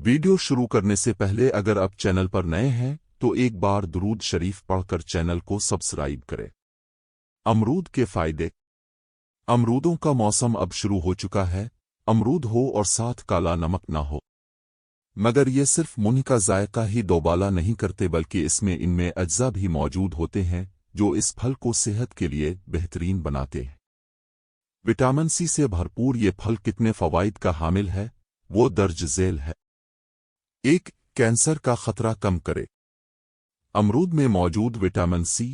Video शुरू करने से पहले अगर आप चैनल पर नए हैं तो एक बार दुरूद शरीफ पढ़कर चैनल को सब्सक्राइब करें। अमरूद के फायदे। अमरूदों का मौसम अब शुरू हो चुका है। अमरूद हो और साथ काला नमक ना हो, मगर ये सिर्फ मुंह का जायका ही दोबाला नहीं करते बल्कि इनमें अज्जा भी मौजूद होते हैं जो इस फल को सेहत के लिए बेहतरीन बनाते हैं। विटामिन सी से भरपूर ये फल कितने फवाइद का हामिल है वो दर्ज झेल है। 1. कैंसर का खतरा कम करे। अमरूद में मौजूद विटामिन सी,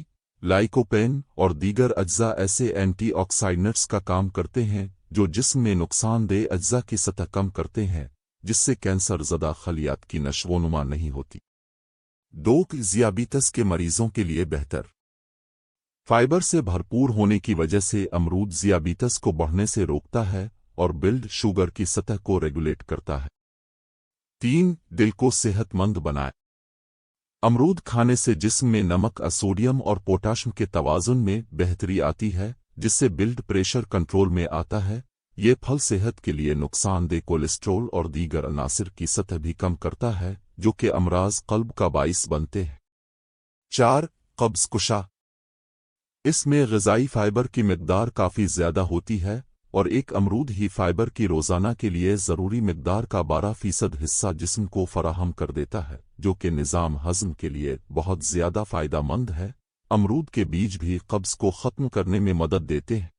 लाइकोपेन और दीगर अज्जा ऐसे एंटीऑक्सीडेंट्स का काम करते हैं जो जिस्म में नुकसानदेह अज्जा की सतह कम करते हैं, जिससे कैंसर ज़दा खलियात की नशोनुमा नहीं होती। 2. ज़ियाबीतस के मरीजों के लिए बेहतर। फाइबर से भरपूर होने की वजह से अमरूद ज़ियाबीतस को बढ़ने से रोकता है और ब्लड शुगर की सतह को रेगुलेट करता है। 3. दिल को सेहतमंद बनाए। अमरूद खाने से जिस्म में नमक, सोडियम और पोटाशियम के तवाज़ुन में बेहतरी आती है, जिससे ब्लड प्रेशर कंट्रोल में आता है। ये फल सेहत के लिए नुकसानदेह कोलेस्ट्रॉल और दीगर अनासिर की सतह भी कम करता है जो कि अमराज क़ल्ब का बाइस बनते हैं। 4. कब्ज़ कुशा। इसमें ग़िज़ाई फाइबर की मिक़दार काफ़ी ज़्यादा होती है और एक अमरूद ही फाइबर की रोज़ाना के लिए ज़रूरी मिक़दार का 12% हिस्सा जिस्म को फराहम कर देता है, जो कि निज़ाम हज़म के लिए बहुत ज़्यादा फ़ायदेमंद है। अमरूद के बीज भी कब्ज़ को ख़त्म करने में मदद देते हैं।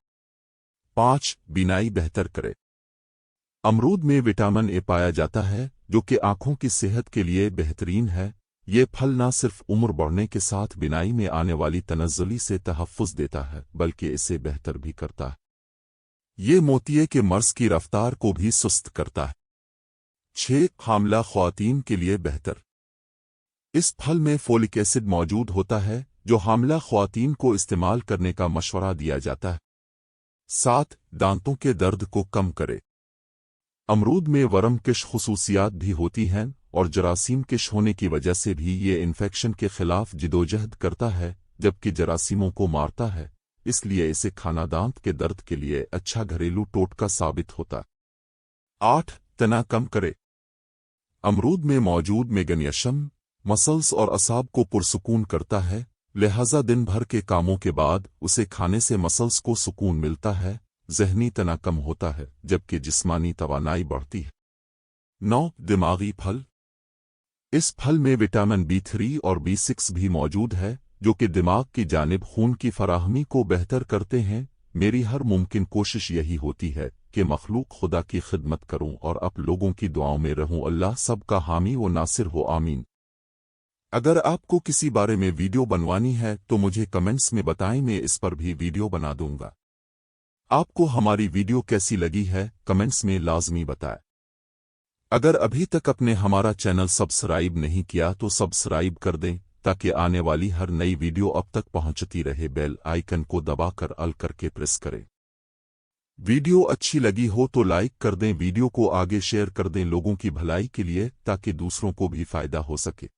5. बीनाई बेहतर करे। अमरूद में विटामिन ए पाया जाता है जो कि आँखों की सेहत के लिए बेहतरीन है। ये फल न सिर्फ उम्र बढ़ने के साथ बीनाई में आने वाली तनज़्ज़ुली से तहफ़्फ़ुज़ देता है बल्कि इसे बेहतर भी करता है। ये मोतिये के मर्ज़ की रफ्तार को भी सुस्त करता है। 6. हामिला ख़वातीन के लिए बेहतर। इस फल में फोलिक एसिड मौजूद होता है जो हामिला ख़वातीन को इस्तेमाल करने का मशवरा दिया जाता है। 7. दांतों के दर्द को कम करे। अमरूद में वरमकिश खुसूसियात भी होती हैं और जरासीम किश होने की वजह से भी ये इन्फेक्शन के खिलाफ जिदोजहद करता है, जबकि जरासीमों को मारता है। इसलिए इसे खाना दांत के दर्द के लिए अच्छा घरेलू टोटका साबित होता है। 8. तना कम करे। अमरूद में मौजूद मैग्नीशियम मसल्स और असाब को पुरसुकून करता है, लिहाजा दिन भर के कामों के बाद उसे खाने से मसल्स को सुकून मिलता है, ज़हनी तना कम होता है जबकि जिस्मानी तवानाई बढ़ती है। 9. दिमागी फल। इस फल में विटामिन B3 और B6 भी मौजूद है जो कि दिमाग की जानिब खून की फराहमी को बेहतर करते हैं। मेरी हर मुमकिन कोशिश यही होती है कि मखलूक खुदा की खिदमत करूं और आप लोगों की दुआओं में रहूं। अल्लाह सबका हामी व नासिर हो, आमीन। अगर आपको किसी बारे में वीडियो बनवानी है तो मुझे कमेंट्स में बताएं, मैं इस पर भी वीडियो बना दूंगा। आपको हमारी वीडियो कैसी लगी है कमेंट्स में लाजमी बताएं। अगर अभी तक आपने हमारा चैनल सब्सक्राइब नहीं किया तो सब्सक्राइब कर दें ताकि आने वाली हर नई वीडियो अब तक पहुंचती रहे। बेल आइकन को दबाकर ऑल करके प्रेस करें। वीडियो अच्छी लगी हो तो लाइक कर दें, वीडियो को आगे शेयर कर दें लोगों की भलाई के लिए ताकि दूसरों को भी फायदा हो सके।